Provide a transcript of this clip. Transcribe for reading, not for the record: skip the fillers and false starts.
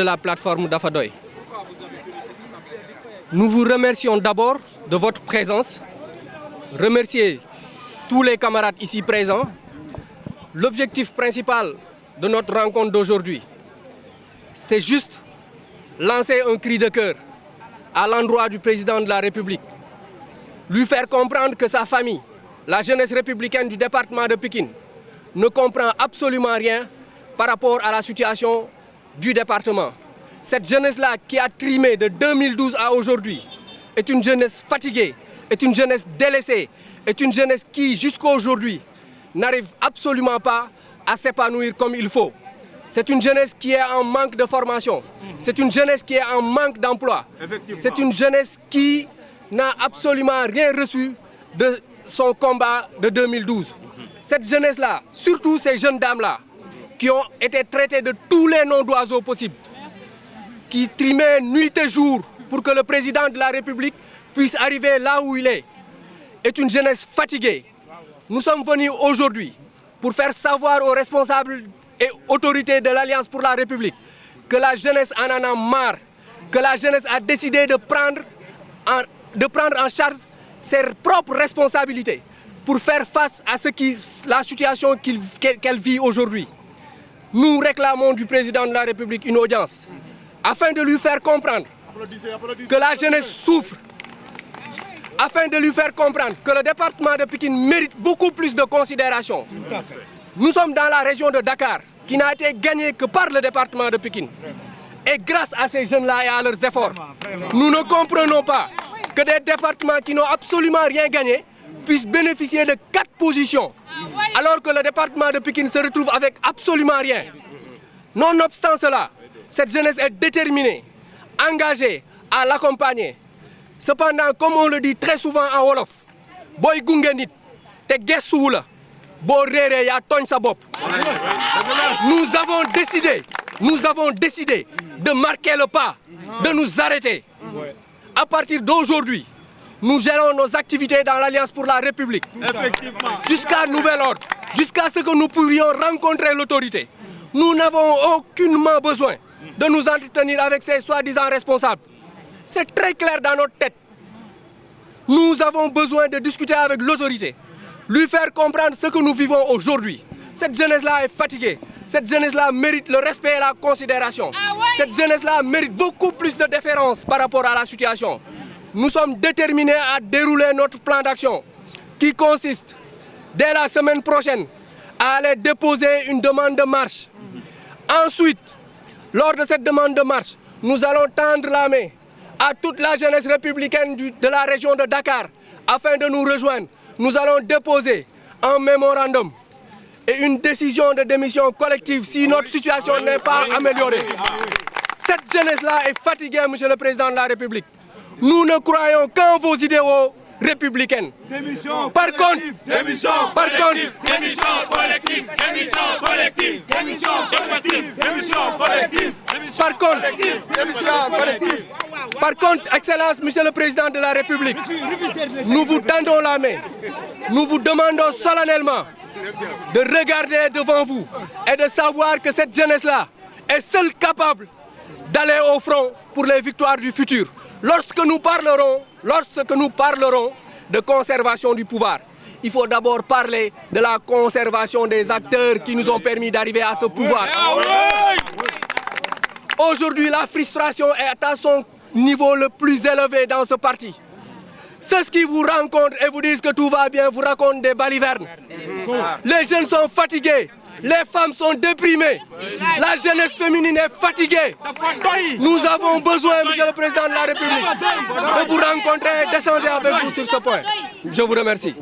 de la plateforme d'Afadoy. Nous vous remercions d'abord de votre présence, remercier tous les camarades ici présents. L'objectif principal de notre rencontre d'aujourd'hui, c'est juste lancer un cri de cœur à l'endroit du président de la République, lui faire comprendre que sa famille, la jeunesse républicaine du département de Pikine, ne comprend absolument rien par rapport à la situation du département. Cette jeunesse-là qui a trimé de 2012 à aujourd'hui est une jeunesse fatiguée, est une jeunesse délaissée, est une jeunesse qui, jusqu'à aujourd'hui, n'arrive absolument pas à s'épanouir comme il faut. C'est une jeunesse qui est en manque de formation. C'est une jeunesse qui est en manque d'emploi. C'est une jeunesse qui n'a absolument rien reçu de son combat de 2012. Cette jeunesse-là, surtout ces jeunes dames-là, qui ont été traitées de tous les noms d'oiseaux possibles, qui trimaient nuit et jour pour que le président de la République puisse arriver là où il est une jeunesse fatiguée. Nous sommes venus aujourd'hui pour faire savoir aux responsables et autorités de l'Alliance pour la République que la jeunesse en a marre, que la jeunesse a décidé de prendre en charge ses propres responsabilités pour faire face à la situation qu'elle vit aujourd'hui. Nous réclamons du président de la République une audience afin de lui faire comprendre que la jeunesse souffre, afin de lui faire comprendre que le département de Pikine mérite beaucoup plus de considération. Nous sommes dans la région de Dakar, qui n'a été gagnée que par le département de Pikine. Et grâce à ces jeunes-là et à leurs efforts, nous ne comprenons pas que des départements qui n'ont absolument rien gagné puissent bénéficier de 4 positions, alors que le département de Pikine se retrouve avec absolument rien. Nonobstant cela, cette jeunesse est déterminée, engagée à l'accompagner. Cependant, comme on le dit très souvent en Wolof, boy gunge nit te gessuwu la bo réré ya togn sa bop. Nous avons décidé de marquer le pas, de nous arrêter. À partir d'aujourd'hui, nous gérons nos activités dans l'Alliance pour la République. Jusqu'à nouvel ordre, jusqu'à ce que nous pourrions rencontrer l'autorité. Nous n'avons aucunement besoin de nous entretenir avec ces soi-disant responsables. C'est très clair dans notre tête. Nous avons besoin de discuter avec l'autorité, lui faire comprendre ce que nous vivons aujourd'hui. Cette jeunesse-là est fatiguée. Cette jeunesse-là mérite le respect et la considération. Cette jeunesse-là mérite beaucoup plus de déférence par rapport à la situation. Nous sommes déterminés à dérouler notre plan d'action qui consiste, dès la semaine prochaine, à aller déposer une demande de marche. Ensuite, lors de cette demande de marche, nous allons tendre la main à toute la jeunesse républicaine de la région de Dakar afin de nous rejoindre. Nous allons déposer un mémorandum et une décision de démission collective si notre situation n'est pas améliorée. Cette jeunesse-là est fatiguée, Monsieur le Président de la République. Nous ne croyons qu'en vos idéaux républicaines. Par contre, Par contre, Excellence, Monsieur le Président de la République, nous vous tendons la main. Nous vous demandons solennellement de regarder devant vous et de savoir que cette jeunesse-là est seule capable d'aller au front pour les victoires du futur. Lorsque nous parlerons de conservation du pouvoir, il faut d'abord parler de la conservation des acteurs qui nous ont permis d'arriver à ce pouvoir. Aujourd'hui, la frustration est à son niveau le plus élevé dans ce parti. Ceux qui vous rencontrent et vous disent que tout va bien vous racontent des balivernes. Les jeunes sont fatigués. Les femmes sont déprimées. La jeunesse féminine est fatiguée. Nous avons besoin, Monsieur le Président de la République, de vous rencontrer et d'échanger avec vous sur ce point. Je vous remercie.